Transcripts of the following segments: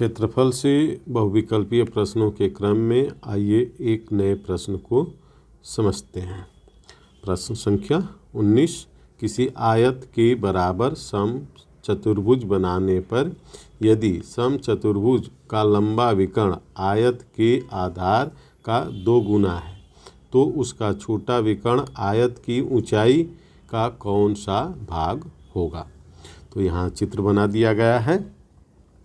क्षेत्रफल से बहुविकल्पीय प्रश्नों के क्रम में आइए एक नए प्रश्न को समझते हैं। प्रश्न संख्या 19। किसी आयत के बराबर सम चतुर्भुज बनाने पर यदि सम चतुर्भुज का लंबा विकर्ण आयत के आधार का 2 गुना है तो उसका छोटा विकर्ण आयत की ऊंचाई का कौन सा भाग होगा। तो यहाँ चित्र बना दिया गया है।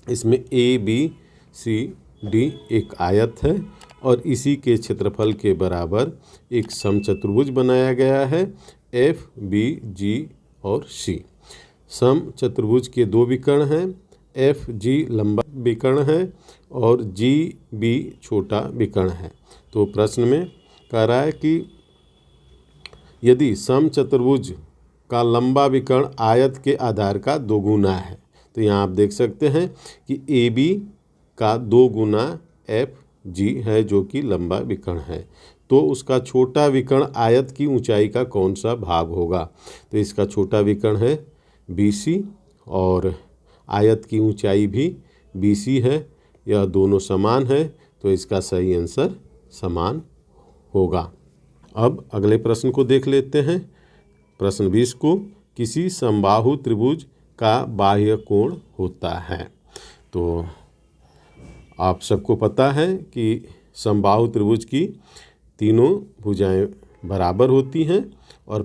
इसमें ABCD एक आयत है और इसी के क्षेत्रफल के बराबर एक समचतुर्भुज बनाया गया है FBG और C। सम चतुर्भुज के 2 विकर्ण हैं। FG लंबा विकर्ण है और GB छोटा विकर्ण है। तो प्रश्न में कह रहा है कि यदि सम चतुर्भुज का लंबा विकर्ण आयत के आधार का 2 गुना है तो यहाँ आप देख सकते हैं कि AB का 2 गुना FG है जो कि लंबा विकर्ण है, तो उसका छोटा विकर्ण आयत की ऊंचाई का कौन सा भाग होगा। तो इसका छोटा विकर्ण है BC और आयत की ऊंचाई भी BC है। यह दोनों समान है तो इसका सही आंसर समान होगा। अब अगले प्रश्न को देख लेते हैं। प्रश्न 20 को किसी समबाहु त्रिभुज का बाह्य कोण होता है। तो आप सबको पता है कि समबाहु त्रिभुज की तीनों भुजाएं बराबर होती हैं और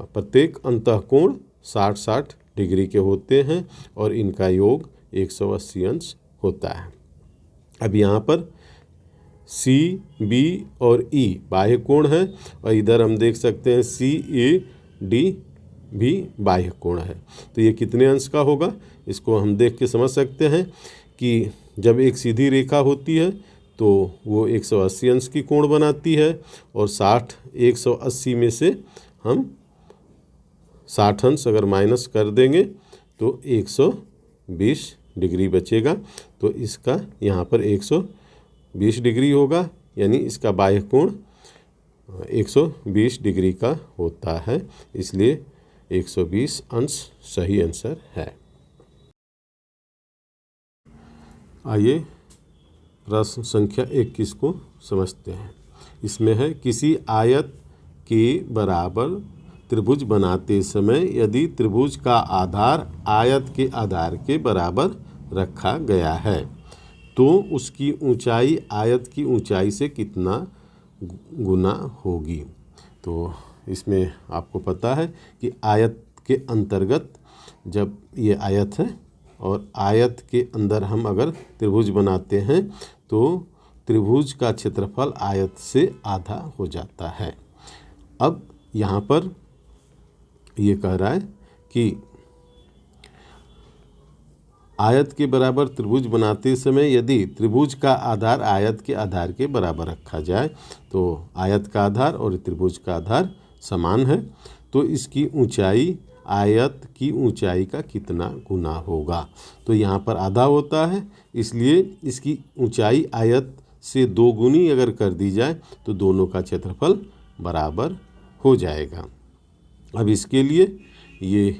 प्रत्येक अंतःकोण 60-60 डिग्री के होते हैं और इनका योग 180 अंश होता है। अब यहाँ पर CB और E बाह्य कोण है और इधर हम देख सकते हैं CAD भी बाह्य कोण है। तो ये कितने अंश का होगा इसको हम देख के समझ सकते हैं कि जब एक सीधी रेखा होती है तो वो 180 अंश की कोण बनाती है और 180 में से हम 60 अंश अगर माइनस कर देंगे तो 120 डिग्री बचेगा। तो इसका यहाँ पर 120 डिग्री होगा, यानी इसका बाह्य कोण 120 डिग्री का होता है, इसलिए 120 अंश सही आंसर है। आइए प्रश्न संख्या 21 को समझते हैं। इसमें है किसी आयत के बराबर त्रिभुज बनाते समय यदि त्रिभुज का आधार आयत के आधार के बराबर रखा गया है तो उसकी ऊंचाई आयत की ऊंचाई से कितना गुना होगी। तो इसमें आपको पता है कि आयत के अंतर्गत जब ये आयत है और आयत के अंदर हम अगर त्रिभुज बनाते हैं तो त्रिभुज का क्षेत्रफल आयत से आधा हो जाता है। अब यहाँ पर ये कह रहा है कि आयत के बराबर त्रिभुज बनाते समय यदि त्रिभुज का आधार आयत के आधार के बराबर रखा जाए तो आयत का आधार और त्रिभुज का आधार समान है तो इसकी ऊंचाई आयत की ऊंचाई का कितना गुना होगा। तो यहाँ पर आधा होता है इसलिए इसकी ऊंचाई आयत से 2 गुनी अगर कर दी जाए तो दोनों का क्षेत्रफल बराबर हो जाएगा। अब इसके लिए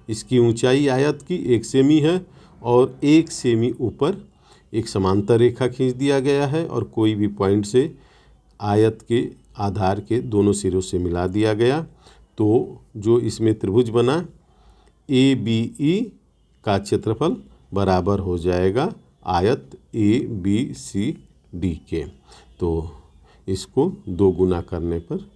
इसकी ऊंचाई आयत की 1 सेमी है और 1 सेमी ऊपर एक समांतर रेखा खींच दिया गया है और कोई भी पॉइंट से आयत के आधार के दोनों सिरों से मिला दिया गया तो जो इसमें त्रिभुज बना ABE का क्षेत्रफल बराबर हो जाएगा आयत ABCD के। तो इसको 2 गुना करने पर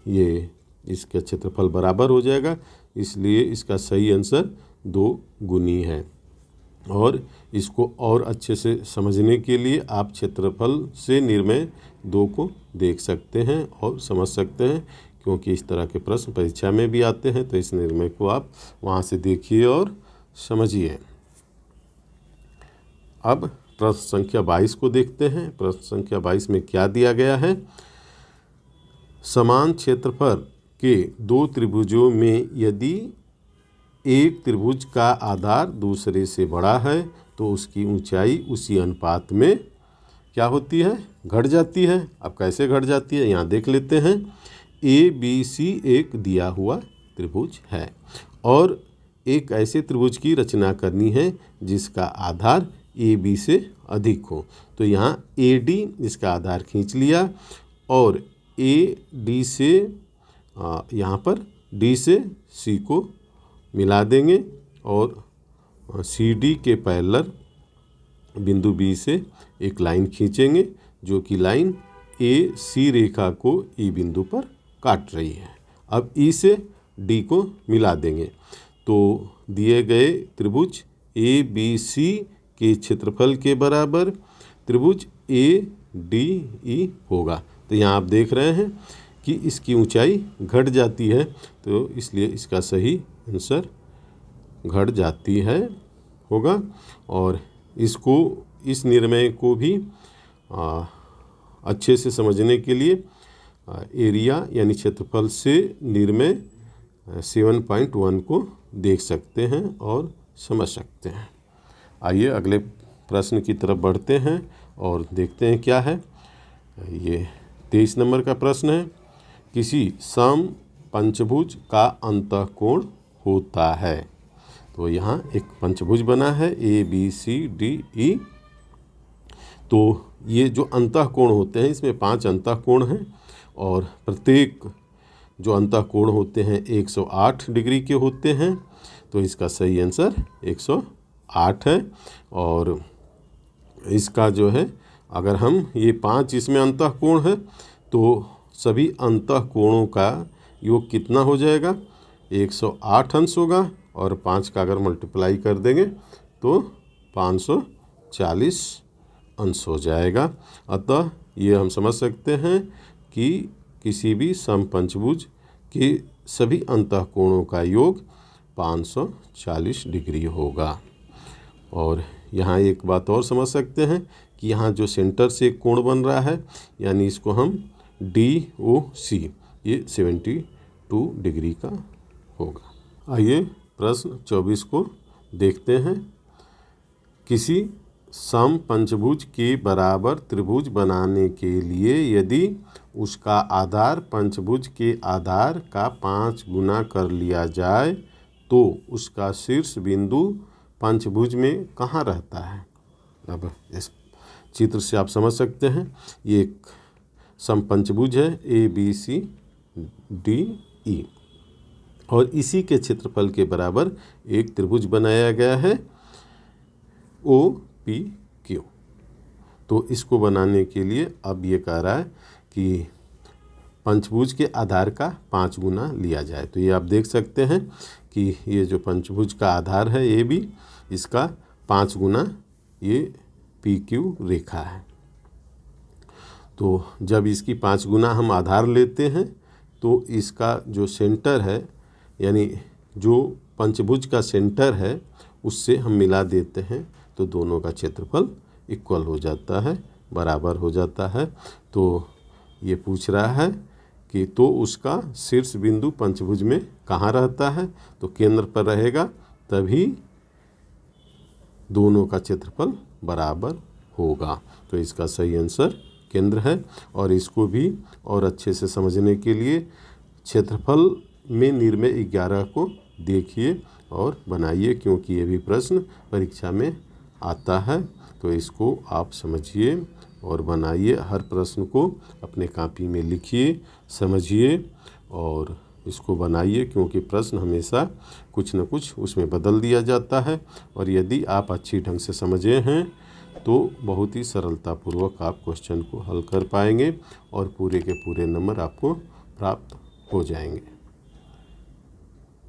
ये इसका क्षेत्रफल बराबर हो जाएगा, इसलिए इसका सही आंसर 2 गुनी है। और इसको और अच्छे से समझने के लिए आप क्षेत्रफल से निर्णय 2 को देख सकते हैं और समझ सकते हैं, क्योंकि इस तरह के प्रश्न परीक्षा में भी आते हैं। तो इस निर्णय को आप वहाँ से देखिए और समझिए। अब प्रश्न संख्या 22 को देखते हैं। प्रश्न संख्या 22 में क्या दिया गया है। समान क्षेत्रफल के 2 त्रिभुजों में यदि एक त्रिभुज का आधार दूसरे से बड़ा है तो उसकी ऊंचाई उसी अनुपात में क्या होती है, घट जाती है। अब कैसे घट जाती है यहाँ देख लेते हैं। ABC एक दिया हुआ त्रिभुज है और एक ऐसे त्रिभुज की रचना करनी है जिसका आधार ए बी से अधिक हो। तो यहाँ ए डी इसका आधार खींच लिया और ए डी से यहाँ पर डी से सी को मिला देंगे और सी डी के पैरेलल बिंदु बी से एक लाइन खींचेंगे जो कि लाइन ए सी रेखा को ई बिंदु पर काट रही है। अब ई से डी को मिला देंगे तो दिए गए त्रिभुज ए बी सी के क्षेत्रफल के बराबर त्रिभुज ए डी ई होगा। तो यहाँ आप देख रहे हैं कि इसकी ऊंचाई घट जाती है, तो इसलिए इसका सही आंसर घट जाती है होगा। और इसको इस निर्णय को भी अच्छे से समझने के लिए एरिया यानी क्षेत्रफल से निर्णय 7.1 को देख सकते हैं और समझ सकते हैं। आइए अगले प्रश्न की तरफ बढ़ते हैं और देखते हैं क्या है। ये 23 नंबर का प्रश्न है। किसी सम पंचभुज का अंतःकोण होता है। तो यहाँ एक पंचभुज बना है A B C D E. तो ये जो अंतःकोण होते हैं इसमें 5 अंतःकोण हैं और प्रत्येक जो अंतःकोण होते हैं 108 डिग्री के होते हैं। तो इसका सही आंसर 108 है। और इसका जो है अगर हम ये 5 इसमें अंतःकोण है तो सभी अंतःकोणों का योग कितना हो जाएगा, 108 अंश होगा और 5 का अगर मल्टीप्लाई कर देंगे तो 540 अंश हो जाएगा। अतः ये हम समझ सकते हैं कि किसी भी समपंचभुज के सभी अंतःकोणों का योग 540 डिग्री होगा। और यहाँ एक बात और समझ सकते हैं कि यहाँ जो सेंटर से एक कोण बन रहा है यानी इसको हम DOC ये 72 डिग्री का होगा। आइए प्रश्न 24 को देखते हैं। किसी समपंचभुज के बराबर त्रिभुज बनाने के लिए यदि उसका आधार पंचभुज के आधार का 5 गुना कर लिया जाए तो उसका शीर्ष बिंदु पंचभुज में कहाँ रहता है। अब इस चित्र से आप समझ सकते हैं ये एक समपंचभुज है A B C D E और इसी के क्षेत्रफल के बराबर एक त्रिभुज बनाया गया है ओ पी क्यू। तो इसको बनाने के लिए अब ये कह रहा है कि पंचभुज के आधार का 5 गुना लिया जाए। तो ये आप देख सकते हैं कि ये जो पंचभुज का आधार है ए बी इसका 5 गुना ये पी क्यू रेखा है। तो जब इसकी 5 गुना हम आधार लेते हैं तो इसका जो सेंटर है यानी जो पंचभुज का सेंटर है उससे हम मिला देते हैं तो दोनों का क्षेत्रफल इक्वल हो जाता है, बराबर हो जाता है। तो ये पूछ रहा है कि तो उसका शीर्ष बिंदु पंचभुज में कहाँ रहता है। तो केंद्र पर रहेगा तभी दोनों का क्षेत्रफल बराबर होगा। तो इसका सही आंसर केंद्र है। और इसको भी और अच्छे से समझने के लिए क्षेत्रफल में निर्णय 11 को देखिए और बनाइए क्योंकि ये भी प्रश्न परीक्षा में आता है। तो इसको आप समझिए और बनाइए। हर प्रश्न को अपने कॉपी में लिखिए, समझिए और इसको बनाइए क्योंकि प्रश्न हमेशा कुछ न कुछ उसमें बदल दिया जाता है। और यदि आप अच्छी ढंग से समझे हैं तो बहुत ही सरलतापूर्वक आप क्वेश्चन को हल कर पाएंगे और पूरे के पूरे नंबर आपको प्राप्त हो जाएंगे।